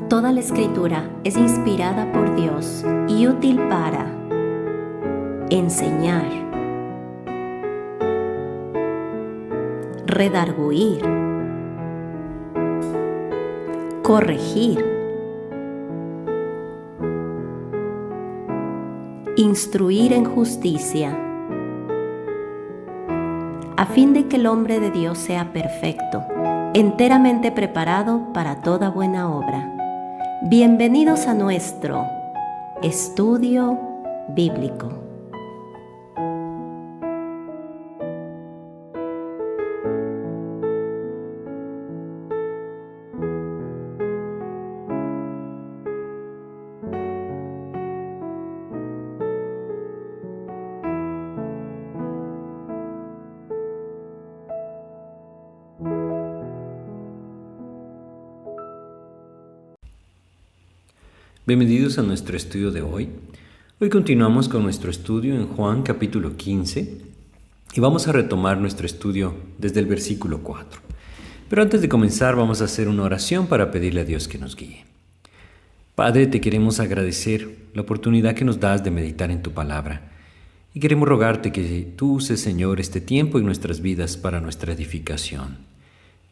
Toda la Escritura es inspirada por Dios y útil para enseñar, redarguir, corregir, instruir en justicia, a fin de que el hombre de Dios sea perfecto, enteramente preparado para toda buena obra. Bienvenidos a nuestro estudio bíblico. Bienvenidos a nuestro estudio de hoy. Hoy continuamos con nuestro estudio en Juan capítulo 15 y vamos a retomar nuestro estudio desde el versículo 4. Pero antes de comenzar vamos a hacer una oración para pedirle a Dios que nos guíe. Padre, te queremos agradecer la oportunidad que nos das de meditar en tu palabra y queremos rogarte que tú uses, Señor, este tiempo en nuestras vidas para nuestra edificación.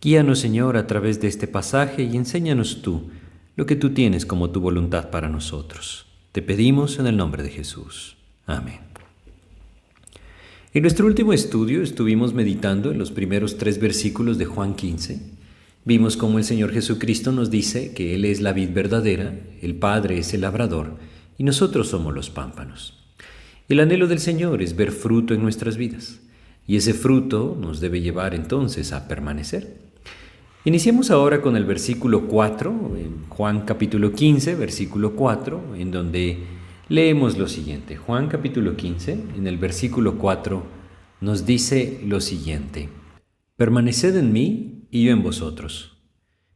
Guíanos, Señor, a través de este pasaje y enséñanos tú lo que tú tienes como tu voluntad para nosotros. Te pedimos en el nombre de Jesús. Amén. En nuestro último estudio estuvimos meditando en los primeros 3 versículos de Juan 15. Vimos cómo el Señor Jesucristo nos dice que Él es la vid verdadera, el Padre es el labrador y nosotros somos los pámpanos. El anhelo del Señor es ver fruto en nuestras vidas y ese fruto nos debe llevar entonces a permanecer. Iniciemos ahora con el versículo 4, en Juan capítulo 15, versículo 4, en donde leemos lo siguiente. Juan capítulo 15, en el versículo 4, nos dice lo siguiente: permaneced en mí y yo en vosotros.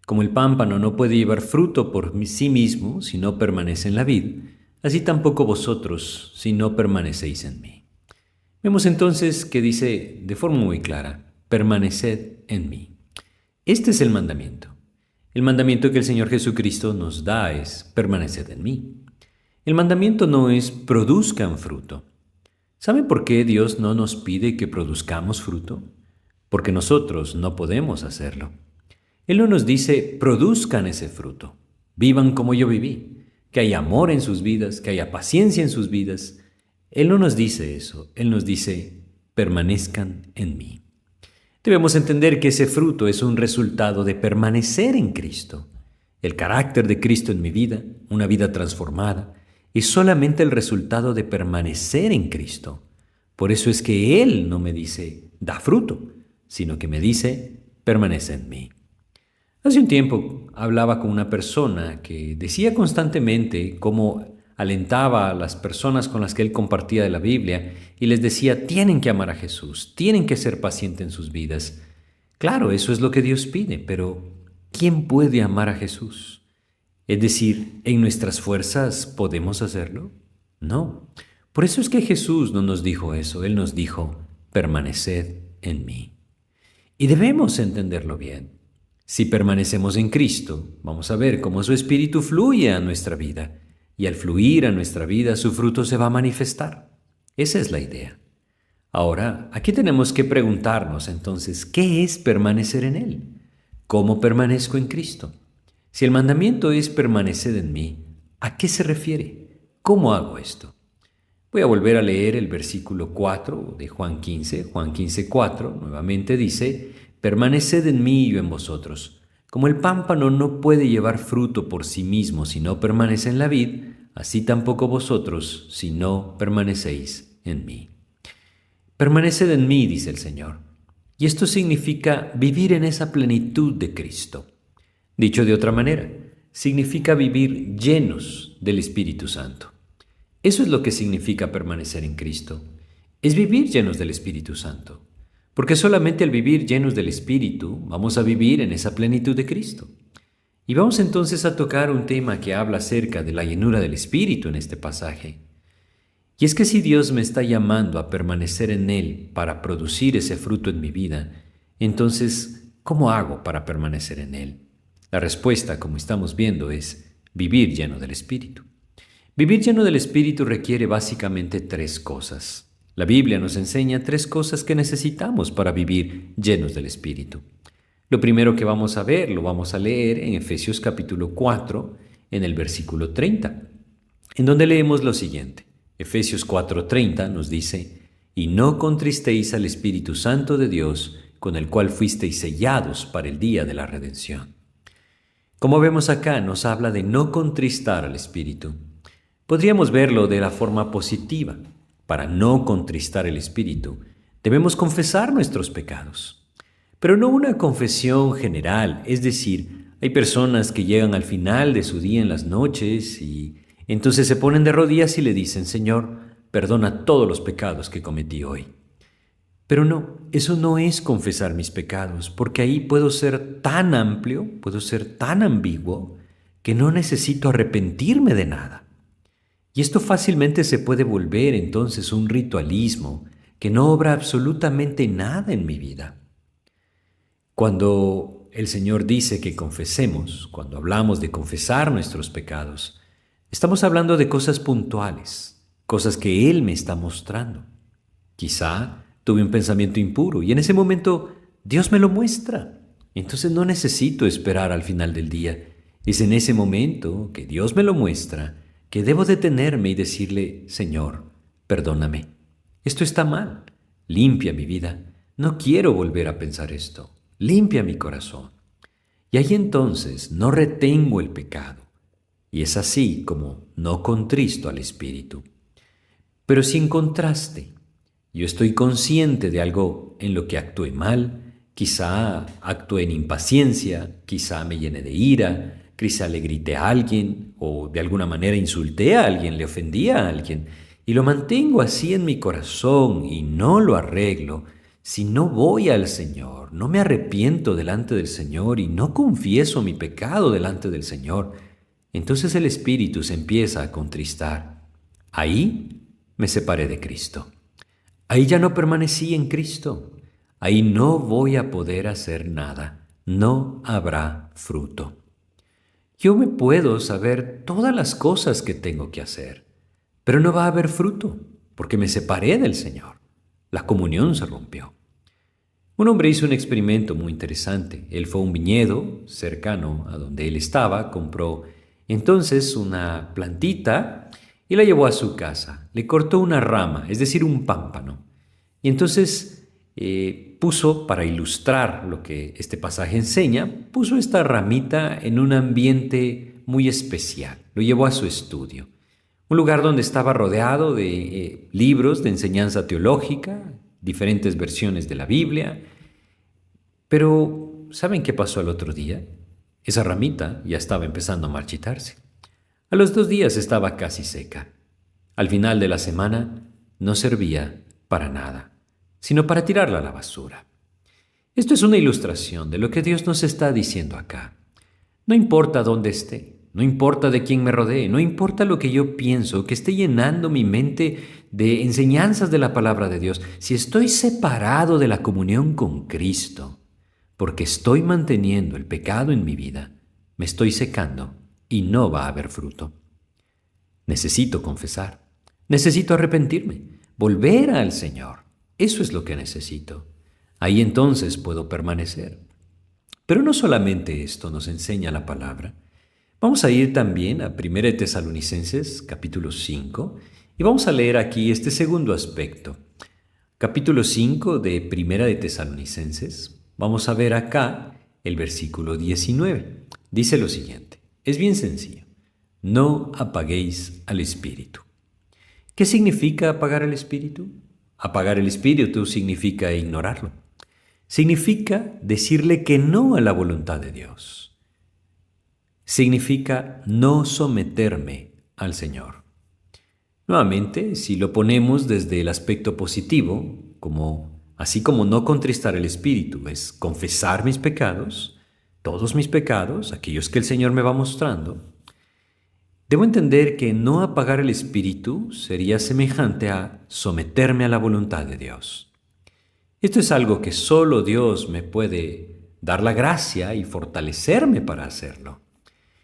Como el pámpano no puede llevar fruto por sí mismo si no permanece en la vid, así tampoco vosotros si no permanecéis en mí. Vemos entonces que dice de forma muy clara: permaneced en mí. Este es el mandamiento. El mandamiento que el Señor Jesucristo nos da es: permaneced en mí. El mandamiento no es produzcan fruto. ¿Saben por qué Dios no nos pide que produzcamos fruto? Porque nosotros no podemos hacerlo. Él no nos dice: produzcan ese fruto, vivan como yo viví, que haya amor en sus vidas, que haya paciencia en sus vidas. Él no nos dice eso. Él nos dice: permanezcan en mí. Debemos entender que ese fruto es un resultado de permanecer en Cristo. El carácter de Cristo en mi vida, una vida transformada, es solamente el resultado de permanecer en Cristo. Por eso es que Él no me dice, da fruto, sino que me dice, permanece en mí. Hace un tiempo hablaba con una persona que decía constantemente cómo alentaba a las personas con las que él compartía de la Biblia y les decía: tienen que amar a Jesús, tienen que ser pacientes en sus vidas. Claro, eso es lo que Dios pide, pero ¿quién puede amar a Jesús? Es decir, ¿en nuestras fuerzas podemos hacerlo? No. Por eso es que Jesús no nos dijo eso. Él nos dijo: permaneced en mí. Y debemos entenderlo bien. Si permanecemos en Cristo, vamos a ver cómo su Espíritu fluye a nuestra vida. Y al fluir a nuestra vida, su fruto se va a manifestar. Esa es la idea. Ahora, aquí tenemos que preguntarnos entonces, ¿qué es permanecer en Él? ¿Cómo permanezco en Cristo? Si el mandamiento es permanecer en mí, ¿a qué se refiere? ¿Cómo hago esto? Voy a volver a leer el versículo 4 de Juan 15. Juan 15, 4, nuevamente dice: permaneced en mí y yo en vosotros. Como el pámpano no puede llevar fruto por sí mismo si no permanece en la vid, así tampoco vosotros si no permanecéis en mí. Permaneced en mí, dice el Señor. Y esto significa vivir en esa plenitud de Cristo. Dicho de otra manera, significa vivir llenos del Espíritu Santo. Eso es lo que significa permanecer en Cristo. Es vivir llenos del Espíritu Santo. Porque solamente al vivir llenos del Espíritu vamos a vivir en esa plenitud de Cristo. Y vamos entonces a tocar un tema que habla acerca de la llenura del Espíritu en este pasaje. Y es que si Dios me está llamando a permanecer en Él para producir ese fruto en mi vida, entonces, ¿cómo hago para permanecer en Él? La respuesta, como estamos viendo, es vivir lleno del Espíritu. Vivir lleno del Espíritu requiere básicamente tres cosas. La Biblia nos enseña tres cosas que necesitamos para vivir llenos del Espíritu. Lo primero que vamos a ver, lo vamos a leer en Efesios capítulo 4, en el versículo 30, en donde leemos lo siguiente. Efesios 4:30 nos dice: «Y no contristéis al Espíritu Santo de Dios, con el cual fuisteis sellados para el día de la redención». Como vemos acá, nos habla de no contristar al Espíritu. Podríamos verlo de la forma positiva. Para no contristar el Espíritu, debemos confesar nuestros pecados. Pero no una confesión general, es decir, hay personas que llegan al final de su día en las noches y entonces se ponen de rodillas y le dicen: «Señor, perdona todos los pecados que cometí hoy». Pero no, eso no es confesar mis pecados, porque ahí puedo ser tan amplio, puedo ser tan ambiguo, que no necesito arrepentirme de nada. Y esto fácilmente se puede volver entonces un ritualismo que no obra absolutamente nada en mi vida. Cuando el Señor dice que confesemos, cuando hablamos de confesar nuestros pecados, estamos hablando de cosas puntuales, cosas que Él me está mostrando. Quizá tuve un pensamiento impuro y en ese momento Dios me lo muestra. Entonces no necesito esperar al final del día. Es en ese momento que Dios me lo muestra que debo detenerme y decirle: «Señor, perdóname. Esto está mal. Limpia mi vida. No quiero volver a pensar esto. Limpia mi corazón». Y ahí entonces no retengo el pecado. Y es así como no contristo al Espíritu. Pero si en contraste yo estoy consciente de algo en lo que actué mal, quizá actué en impaciencia, quizá me llené de ira, quizá le grité a alguien o de alguna manera insulté a alguien, le ofendí a alguien, y lo mantengo así en mi corazón y no lo arreglo, si no voy al Señor, no me arrepiento delante del Señor y no confieso mi pecado delante del Señor, entonces el Espíritu se empieza a contristar. Ahí me separé de Cristo. Ahí ya no permanecí en Cristo. Ahí no voy a poder hacer nada. No habrá fruto. Yo me puedo saber todas las cosas que tengo que hacer, pero no va a haber fruto, porque me separé del Señor. La comunión se rompió. Un hombre hizo un experimento muy interesante. Él fue a un viñedo cercano a donde él estaba, compró entonces una plantita y la llevó a su casa. Le cortó una rama, es decir, un pámpano. Y entonces puso, para ilustrar lo que este pasaje enseña, puso esta ramita en un ambiente muy especial. Lo llevó a su estudio, un lugar donde estaba rodeado de libros de enseñanza teológica, diferentes versiones de la Biblia. Pero, ¿saben qué pasó al otro día? Esa ramita ya estaba empezando a marchitarse. A los 2 días estaba casi seca. Al final de la semana no servía para nada, sino para tirarla a la basura. Esto es una ilustración de lo que Dios nos está diciendo acá. No importa dónde esté, no importa de quién me rodee, no importa lo que yo pienso, que esté llenando mi mente de enseñanzas de la palabra de Dios, si estoy separado de la comunión con Cristo, porque estoy manteniendo el pecado en mi vida, me estoy secando y no va a haber fruto. Necesito confesar, necesito arrepentirme, volver al Señor. Eso es lo que necesito. Ahí entonces puedo permanecer. Pero no solamente esto nos enseña la palabra. Vamos a ir también a 1 Tesalonicenses, capítulo 5, y vamos a leer aquí este segundo aspecto. Capítulo 5 de 1 Tesalonicenses. Vamos a ver acá el versículo 19. Dice lo siguiente. Es bien sencillo. No apaguéis al Espíritu. ¿Qué significa apagar el Espíritu? Apagar el Espíritu significa ignorarlo. Significa decirle que no a la voluntad de Dios. Significa no someterme al Señor. Nuevamente, si lo ponemos desde el aspecto positivo, así como no contristar el Espíritu es confesar mis pecados, todos mis pecados, aquellos que el Señor me va mostrando, debo entender que no apagar el Espíritu sería semejante a someterme a la voluntad de Dios. Esto es algo que solo Dios me puede dar la gracia y fortalecerme para hacerlo.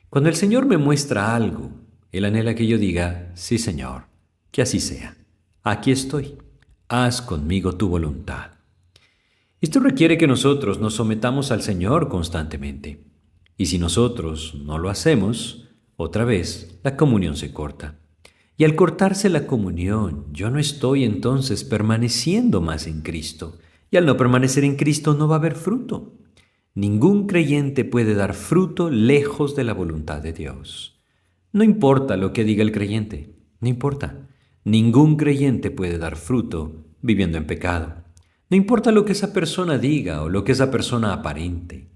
Cuando el Señor me muestra algo, Él anhela que yo diga, sí, Señor, que así sea. Aquí estoy. Haz conmigo tu voluntad. Esto requiere que nosotros nos sometamos al Señor constantemente. Y si nosotros no lo hacemos, otra vez la comunión se corta. Y al cortarse la comunión, yo no estoy entonces permaneciendo más en Cristo. Y al no permanecer en Cristo no va a haber fruto. Ningún creyente puede dar fruto lejos de la voluntad de Dios. No importa lo que diga el creyente, no importa. Ningún creyente puede dar fruto viviendo en pecado. No importa lo que esa persona diga o lo que esa persona aparente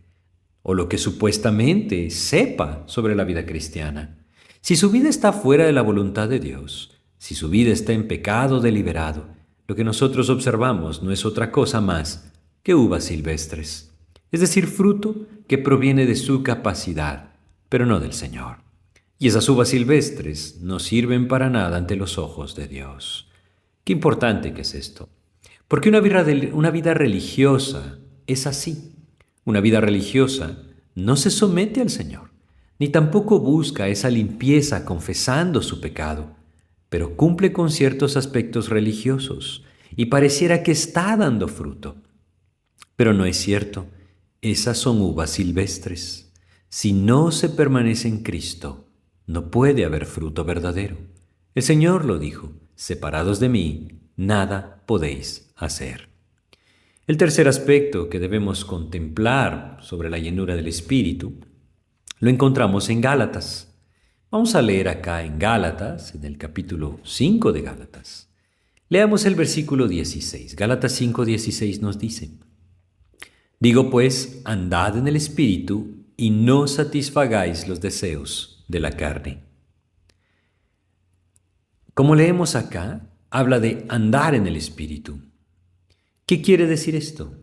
o lo que supuestamente sepa sobre la vida cristiana. Si su vida está fuera de la voluntad de Dios, si su vida está en pecado deliberado, lo que nosotros observamos no es otra cosa más que uvas silvestres, es decir, fruto que proviene de su capacidad, pero no del Señor. Y esas uvas silvestres no sirven para nada ante los ojos de Dios. Qué importante que es esto. Porque una vida religiosa es así. Una vida religiosa no se somete al Señor, ni tampoco busca esa limpieza confesando su pecado, pero cumple con ciertos aspectos religiosos y pareciera que está dando fruto. Pero no es cierto, esas son uvas silvestres. Si no se permanece en Cristo, no puede haber fruto verdadero. El Señor lo dijo, separados de mí, nada podéis hacer. El tercer aspecto que debemos contemplar sobre la llenura del Espíritu lo encontramos en Gálatas. Vamos a leer acá en Gálatas, en el capítulo 5 de Gálatas. Leamos el versículo 16. Gálatas 5:16 nos dice: Digo pues, andad en el Espíritu y no satisfagáis los deseos de la carne. Como leemos acá, habla de andar en el Espíritu. ¿Qué quiere decir esto?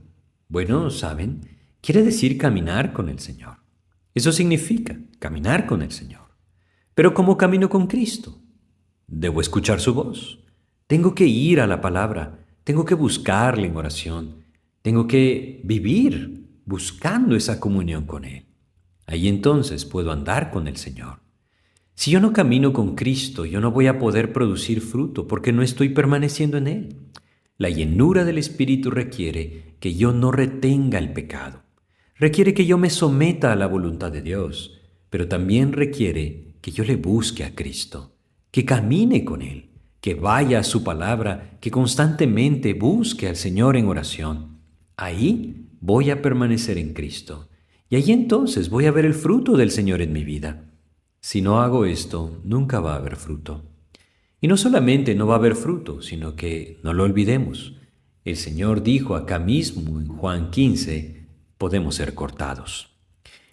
Bueno, ¿saben? Quiere decir caminar con el Señor. Eso significa caminar con el Señor. Pero ¿cómo camino con Cristo? Debo escuchar su voz. Tengo que ir a la palabra. Tengo que buscarle en oración. Tengo que vivir buscando esa comunión con Él. Ahí entonces puedo andar con el Señor. Si yo no camino con Cristo, yo no voy a poder producir fruto porque no estoy permaneciendo en Él. La llenura del Espíritu requiere que yo no retenga el pecado. Requiere que yo me someta a la voluntad de Dios, pero también requiere que yo le busque a Cristo, que camine con Él, que vaya a su palabra, que constantemente busque al Señor en oración. Ahí voy a permanecer en Cristo y ahí entonces voy a ver el fruto del Señor en mi vida. Si no hago esto, nunca va a haber fruto. Y no solamente no va a haber fruto, sino que no lo olvidemos. El Señor dijo acá mismo en Juan 15, podemos ser cortados.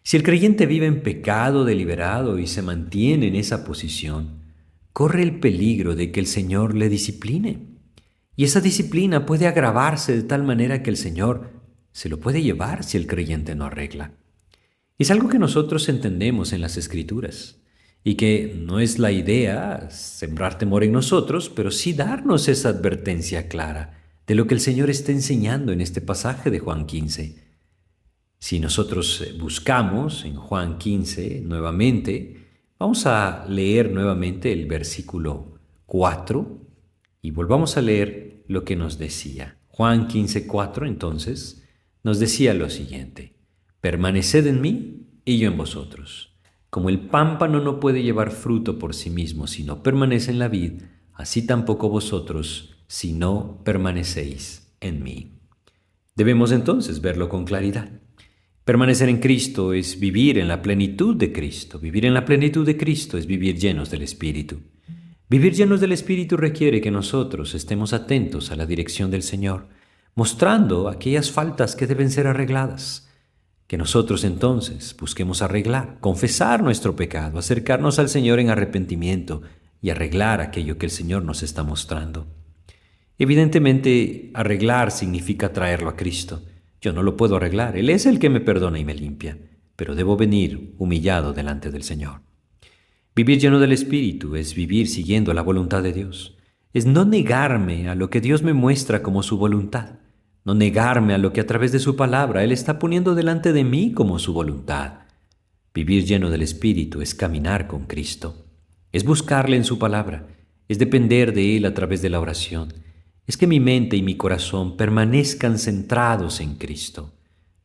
Si el creyente vive en pecado deliberado y se mantiene en esa posición, corre el peligro de que el Señor le discipline. Y esa disciplina puede agravarse de tal manera que el Señor se lo puede llevar si el creyente no arregla. Es algo que nosotros entendemos en las Escrituras. Y que no es la idea sembrar temor en nosotros, pero sí darnos esa advertencia clara de lo que el Señor está enseñando en este pasaje de Juan 15. Si nosotros buscamos en Juan 15 nuevamente, vamos a leer nuevamente el versículo 4 y volvamos a leer lo que nos decía. Juan 15:4 entonces nos decía lo siguiente: permaneced en mí y yo en vosotros. Como el pámpano no puede llevar fruto por sí mismo si no permanece en la vid, así tampoco vosotros si no permanecéis en mí. Debemos entonces verlo con claridad. Permanecer en Cristo es vivir en la plenitud de Cristo. Vivir en la plenitud de Cristo es vivir llenos del Espíritu. Vivir llenos del Espíritu requiere que nosotros estemos atentos a la dirección del Señor, mostrando aquellas faltas que deben ser arregladas. Que nosotros entonces busquemos arreglar, confesar nuestro pecado, acercarnos al Señor en arrepentimiento y arreglar aquello que el Señor nos está mostrando. Evidentemente, arreglar significa traerlo a Cristo. Yo no lo puedo arreglar, Él es el que me perdona y me limpia, pero debo venir humillado delante del Señor. Vivir lleno del Espíritu es vivir siguiendo la voluntad de Dios. Es no negarme a lo que Dios me muestra como su voluntad. No negarme a lo que a través de su palabra Él está poniendo delante de mí como su voluntad. Vivir lleno del Espíritu es caminar con Cristo, es buscarle en su palabra, es depender de Él a través de la oración, es que mi mente y mi corazón permanezcan centrados en Cristo.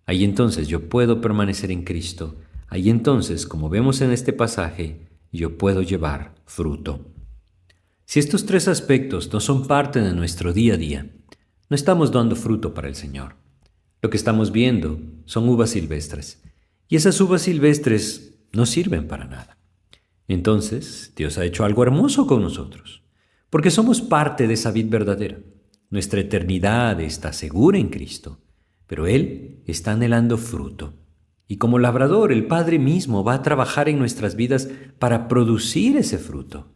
Ahí entonces yo puedo permanecer en Cristo, ahí entonces, como vemos en este pasaje, yo puedo llevar fruto. Si estos tres aspectos no son parte de nuestro día a día, no estamos dando fruto para el Señor. Lo que estamos viendo son uvas silvestres, y esas uvas silvestres no sirven para nada. Entonces, Dios ha hecho algo hermoso con nosotros, porque somos parte de esa vid verdadera. Nuestra eternidad está segura en Cristo, pero Él está anhelando fruto. Y como labrador, el Padre mismo va a trabajar en nuestras vidas para producir ese fruto.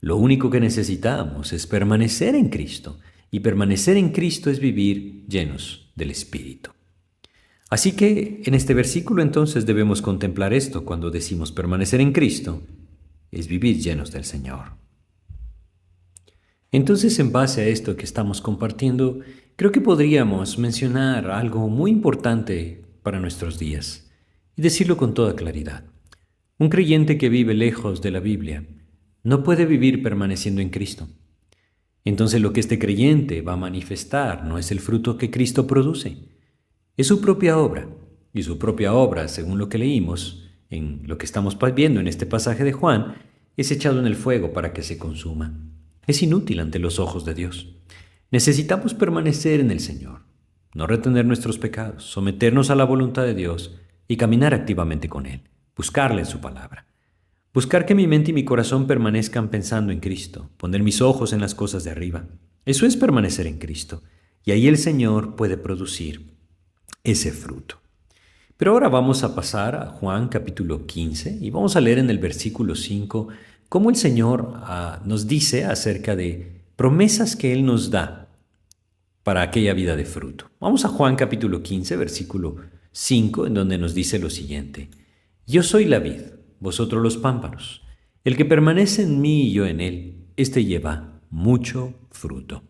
Lo único que necesitamos es permanecer en Cristo, y permanecer en Cristo es vivir llenos del Espíritu. Así que en este versículo entonces debemos contemplar esto cuando decimos permanecer en Cristo, es vivir llenos del Señor. Entonces, en base a esto que estamos compartiendo, creo que podríamos mencionar algo muy importante para nuestros días y decirlo con toda claridad. Un creyente que vive lejos de la Biblia no puede vivir permaneciendo en Cristo. Entonces lo que este creyente va a manifestar no es el fruto que Cristo produce, es su propia obra. Y su propia obra, según lo que leímos, en lo que estamos viendo en este pasaje de Juan, es echado en el fuego para que se consuma. Es inútil ante los ojos de Dios. Necesitamos permanecer en el Señor, no retener nuestros pecados, someternos a la voluntad de Dios y caminar activamente con Él, buscarle en su palabra. Buscar que mi mente y mi corazón permanezcan pensando en Cristo, poner mis ojos en las cosas de arriba. Eso es permanecer en Cristo, y ahí el Señor puede producir ese fruto. Pero ahora vamos a pasar a Juan capítulo 15 y vamos a leer en el versículo 5 cómo el Señor nos dice acerca de promesas que Él nos da para aquella vida de fruto. Vamos a Juan capítulo 15, versículo 5, en donde nos dice lo siguiente: Yo soy la vid, vosotros los pámpanos. El que permanece en mí y yo en él, éste lleva mucho fruto.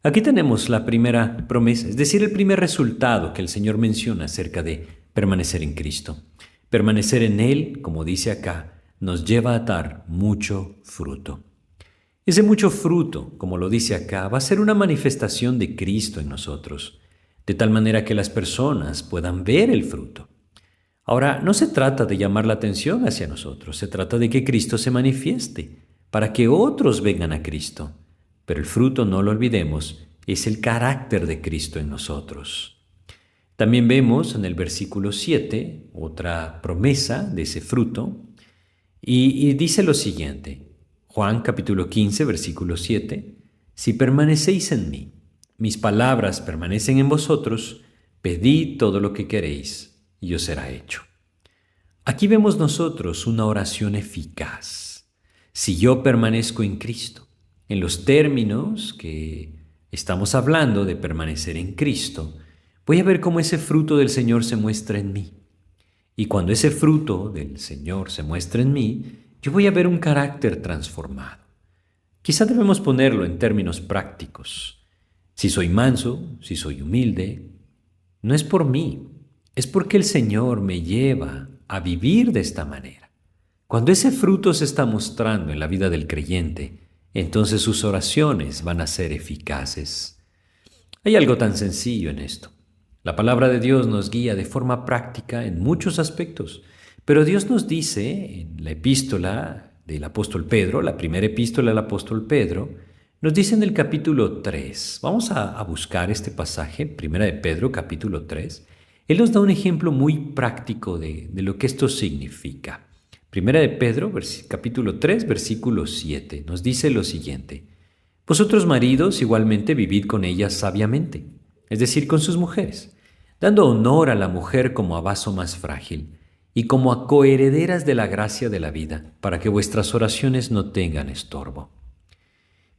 Aquí tenemos la primera promesa, es decir, el primer resultado que el Señor menciona acerca de permanecer en Cristo. Permanecer en Él, como dice acá, nos lleva a dar mucho fruto. Ese mucho fruto, como lo dice acá, va a ser una manifestación de Cristo en nosotros, de tal manera que las personas puedan ver el fruto. Ahora, no se trata de llamar la atención hacia nosotros, se trata de que Cristo se manifieste, para que otros vengan a Cristo. Pero el fruto, no lo olvidemos, es el carácter de Cristo en nosotros. También vemos en el versículo 7 otra promesa de ese fruto y dice lo siguiente, Juan capítulo 15, versículo 7, Si permanecéis en mí, mis palabras permanecen en vosotros, pedid todo lo que queréis y os será hecho. Aquí vemos nosotros una oración eficaz. Si yo permanezco en Cristo, en los términos que estamos hablando de permanecer en Cristo, voy a ver cómo ese fruto del Señor se muestra en mí. Y cuando ese fruto del Señor se muestra en mí, yo voy a ver un carácter transformado. Quizá debemos ponerlo en términos prácticos. Si soy manso, si soy humilde, no es por mí, es porque el Señor me lleva a vivir de esta manera. Cuando ese fruto se está mostrando en la vida del creyente, entonces sus oraciones van a ser eficaces. Hay algo tan sencillo en esto. La palabra de Dios nos guía de forma práctica en muchos aspectos, pero Dios nos dice en la epístola del apóstol Pedro, la primera epístola del apóstol Pedro, nos dice en el capítulo 3, vamos a buscar este pasaje, primera de Pedro, capítulo 3, Él nos da un ejemplo muy práctico de lo que esto significa. Primera de Pedro, capítulo 3, versículo 7, nos dice lo siguiente: Vosotros maridos igualmente vivid con ellas sabiamente, es decir, con sus mujeres, dando honor a la mujer como a vaso más frágil y como a coherederas de la gracia de la vida, para que vuestras oraciones no tengan estorbo.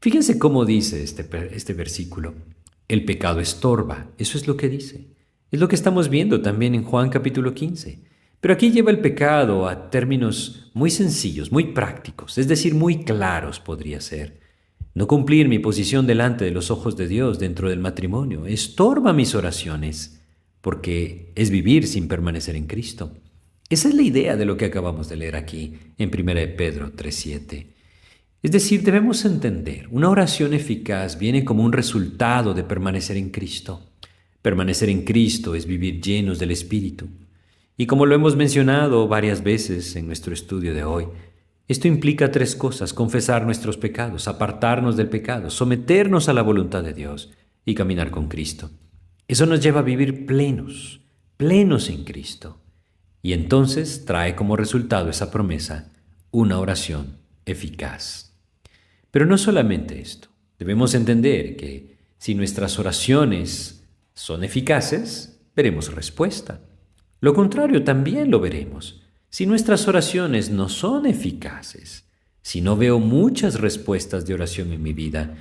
Fíjense cómo dice este versículo. El pecado estorba, eso es lo que dice. Es lo que estamos viendo también en Juan capítulo 15. Pero aquí lleva el pecado a términos muy sencillos, muy prácticos, es decir, muy claros podría ser. No cumplir mi posición delante de los ojos de Dios dentro del matrimonio estorba mis oraciones, porque es vivir sin permanecer en Cristo. Esa es la idea de lo que acabamos de leer aquí en 1 de Pedro 3:7. Es decir, debemos entender, una oración eficaz viene como un resultado de permanecer en Cristo. Permanecer en Cristo es vivir llenos del Espíritu. Y como lo hemos mencionado varias veces en nuestro estudio de hoy, esto implica tres cosas: confesar nuestros pecados, apartarnos del pecado, someternos a la voluntad de Dios y caminar con Cristo. Eso nos lleva a vivir plenos, plenos en Cristo. Y entonces trae como resultado esa promesa una oración eficaz. Pero no solamente esto. Debemos entender que si nuestras oraciones son eficaces, veremos respuesta. Lo contrario también lo veremos. Si nuestras oraciones no son eficaces, si no veo muchas respuestas de oración en mi vida,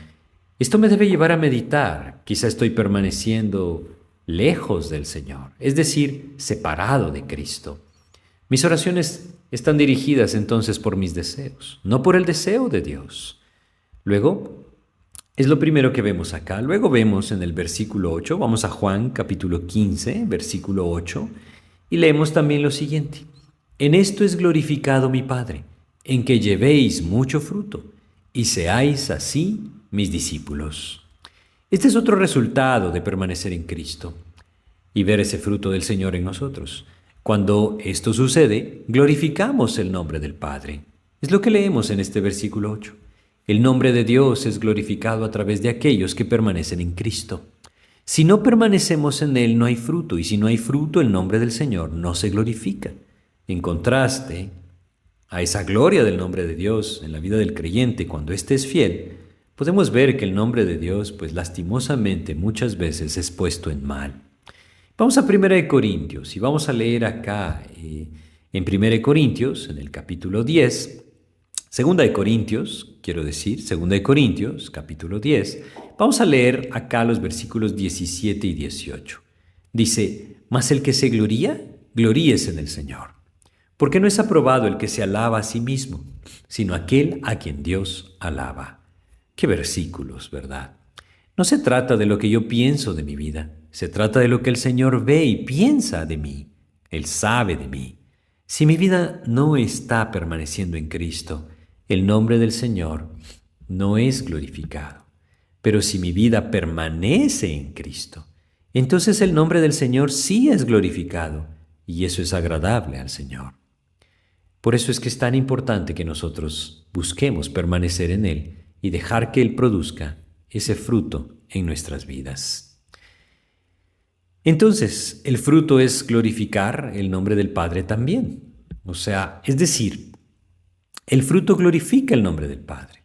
esto me debe llevar a meditar. Quizá estoy permaneciendo lejos del Señor, es decir, separado de Cristo. Mis oraciones están dirigidas entonces por mis deseos, no por el deseo de Dios. Luego, es lo primero que vemos acá. Luego vemos en el versículo 8, vamos a Juan capítulo 15, versículo 8, y leemos también lo siguiente: En esto es glorificado mi Padre, en que llevéis mucho fruto, y seáis así mis discípulos. Este es otro resultado de permanecer en Cristo y ver ese fruto del Señor en nosotros. Cuando esto sucede, glorificamos el nombre del Padre. Es lo que leemos en este versículo 8. El nombre de Dios es glorificado a través de aquellos que permanecen en Cristo. Si no permanecemos en Él, no hay fruto, y si no hay fruto, el nombre del Señor no se glorifica. En contraste a esa gloria del nombre de Dios en la vida del creyente, cuando éste es fiel, podemos ver que el nombre de Dios, pues lastimosamente, muchas veces es puesto en mal. Vamos a 1 Corintios y vamos a leer acá en 1 Corintios, en el capítulo 10, 2 Corintios, capítulo 10, vamos a leer acá los versículos 17 y 18. Dice: Mas el que se gloría, gloríese en el Señor. Porque no es aprobado el que se alaba a sí mismo, sino aquel a quien Dios alaba. Qué versículos, ¿verdad? No se trata de lo que yo pienso de mi vida, se trata de lo que el Señor ve y piensa de mí. Él sabe de mí. Si mi vida no está permaneciendo en Cristo, el nombre del Señor no es glorificado. Pero si mi vida permanece en Cristo, entonces el nombre del Señor sí es glorificado, y eso es agradable al Señor. Por eso es que es tan importante que nosotros busquemos permanecer en Él y dejar que Él produzca ese fruto en nuestras vidas. Entonces, el fruto es glorificar el nombre del Padre también. Es decir, el fruto glorifica el nombre del Padre.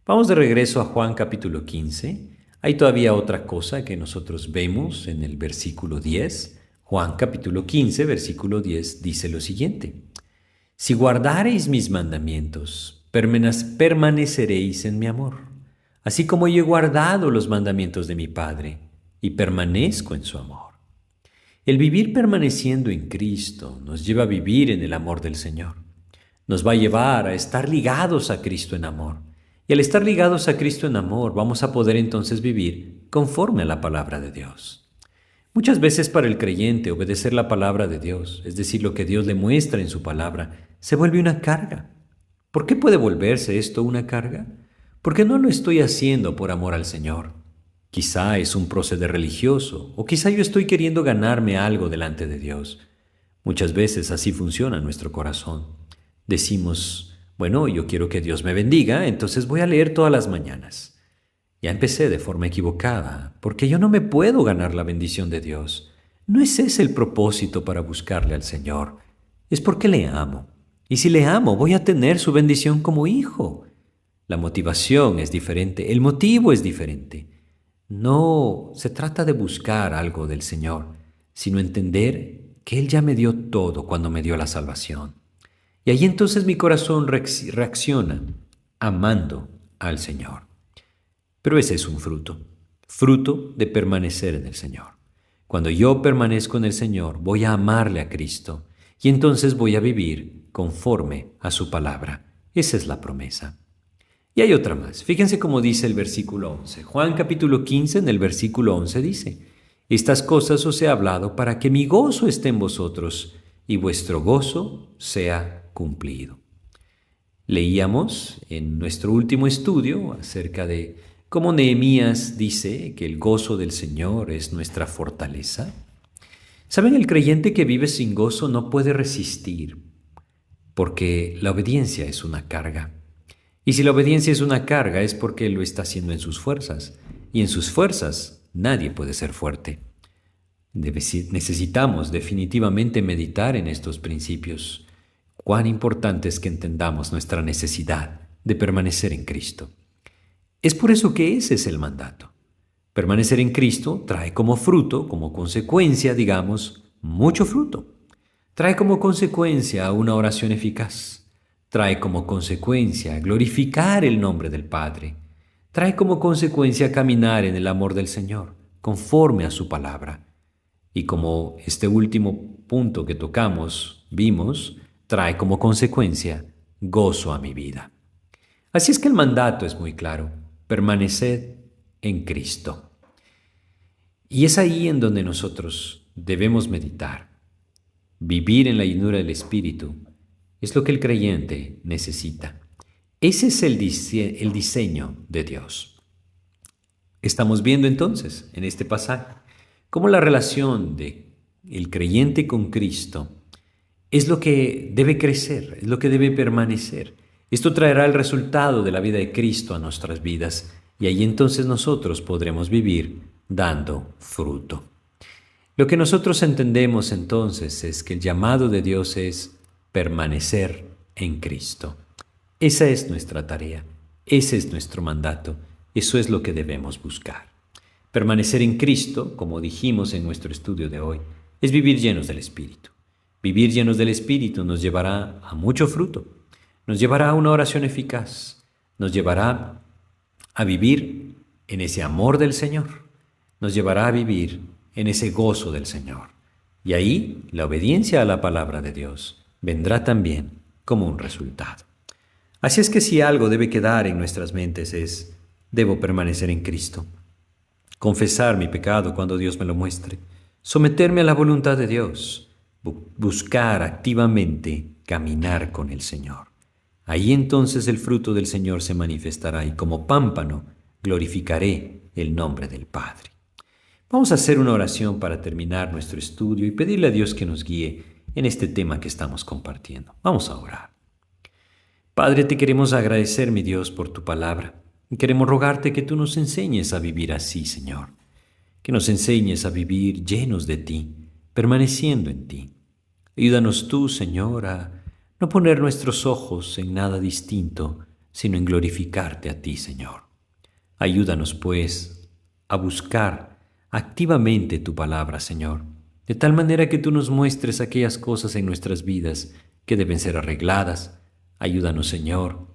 Vamos de regreso a Juan capítulo 15. Hay todavía otra cosa que nosotros vemos en el versículo 10. Juan capítulo 15, versículo 10 dice lo siguiente: Si guardareis mis mandamientos, permaneceréis en mi amor, así como yo he guardado los mandamientos de mi Padre y permanezco en su amor. El vivir permaneciendo en Cristo nos lleva a vivir en el amor del Señor. Nos va a llevar a estar ligados a Cristo en amor. Y al estar ligados a Cristo en amor, vamos a poder entonces vivir conforme a la palabra de Dios. Muchas veces para el creyente obedecer la palabra de Dios, es decir, lo que Dios le muestra en su palabra, se vuelve una carga. ¿Por qué puede volverse esto una carga? Porque no lo estoy haciendo por amor al Señor. Quizá es un proceder religioso, o quizá yo estoy queriendo ganarme algo delante de Dios. Muchas veces así funciona nuestro corazón. Decimos: bueno, yo quiero que Dios me bendiga, entonces voy a leer todas las mañanas. Ya empecé de forma equivocada, porque yo no me puedo ganar la bendición de Dios. No es ese el propósito para buscarle al Señor. Es porque le amo. Y si le amo, voy a tener su bendición como hijo. La motivación es diferente, el motivo es diferente. No se trata de buscar algo del Señor, sino entender que Él ya me dio todo cuando me dio la salvación. Y ahí entonces mi corazón reacciona amando al Señor. Pero ese es un fruto de permanecer en el Señor. Cuando yo permanezco en el Señor, voy a amarle a Cristo y entonces voy a vivir conforme a su palabra. Esa es la promesa. Y hay otra más. Fíjense cómo dice el versículo 11. Juan capítulo 15 en el versículo 11 dice: Estas cosas os he hablado para que mi gozo esté en vosotros y vuestro gozo sea cumplido. Leíamos en nuestro último estudio acerca de cómo Nehemías dice que el gozo del Señor es nuestra fortaleza. ¿Saben? El creyente que vive sin gozo no puede resistir, porque la obediencia es una carga. Y si la obediencia es una carga es porque lo está haciendo en sus fuerzas, y en sus fuerzas nadie puede ser fuerte. Necesitamos definitivamente meditar en estos principios. Cuán importante es que entendamos nuestra necesidad de permanecer en Cristo. Es por eso que ese es el mandato. Permanecer en Cristo trae como fruto, como consecuencia, digamos, mucho fruto. Trae como consecuencia una oración eficaz. Trae como consecuencia glorificar el nombre del Padre. Trae como consecuencia caminar en el amor del Señor, conforme a su palabra. Y como este último punto que tocamos, vimos, trae como consecuencia gozo a mi vida. Así es que el mandato es muy claro: permaneced en Cristo. Y es ahí en donde nosotros debemos meditar. Vivir en la llenura del Espíritu es lo que el creyente necesita. Ese es el diseño de Dios. Estamos viendo entonces en este pasaje cómo la relación de el creyente con Cristo es lo que debe crecer, es lo que debe permanecer. Esto traerá el resultado de la vida de Cristo a nuestras vidas, y ahí entonces nosotros podremos vivir dando fruto. Lo que nosotros entendemos entonces es que el llamado de Dios es permanecer en Cristo. Esa es nuestra tarea, ese es nuestro mandato, eso es lo que debemos buscar. Permanecer en Cristo, como dijimos en nuestro estudio de hoy, es vivir llenos del Espíritu. Vivir llenos del Espíritu nos llevará a mucho fruto, nos llevará a una oración eficaz, nos llevará a vivir en ese amor del Señor, nos llevará a vivir en ese gozo del Señor. Y ahí la obediencia a la palabra de Dios vendrá también como un resultado. Así es que si algo debe quedar en nuestras mentes es: debo permanecer en Cristo, confesar mi pecado cuando Dios me lo muestre, someterme a la voluntad de Dios, buscar activamente caminar con el Señor. Ahí entonces el fruto del Señor se manifestará y como pámpano glorificaré el nombre del Padre. Vamos a hacer una oración para terminar nuestro estudio y pedirle a Dios que nos guíe en este tema que estamos compartiendo. Vamos a orar. Padre, te queremos agradecer, mi Dios, por tu palabra. Y queremos rogarte que tú nos enseñes a vivir así, Señor. Que nos enseñes a vivir llenos de ti, permaneciendo en ti. Ayúdanos tú, Señor, a no poner nuestros ojos en nada distinto, sino en glorificarte a ti, Señor. Ayúdanos, pues, a buscar activamente tu palabra, Señor, de tal manera que tú nos muestres aquellas cosas en nuestras vidas que deben ser arregladas. Ayúdanos, Señor,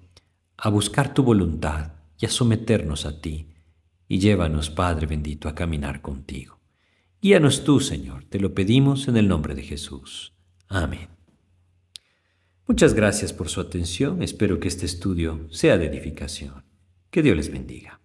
a buscar tu voluntad y a someternos a ti, y llévanos, Padre bendito, a caminar contigo. Guíanos tú, Señor, te lo pedimos en el nombre de Jesús. Amén. Muchas gracias por su atención. Espero que este estudio sea de edificación. Que Dios les bendiga.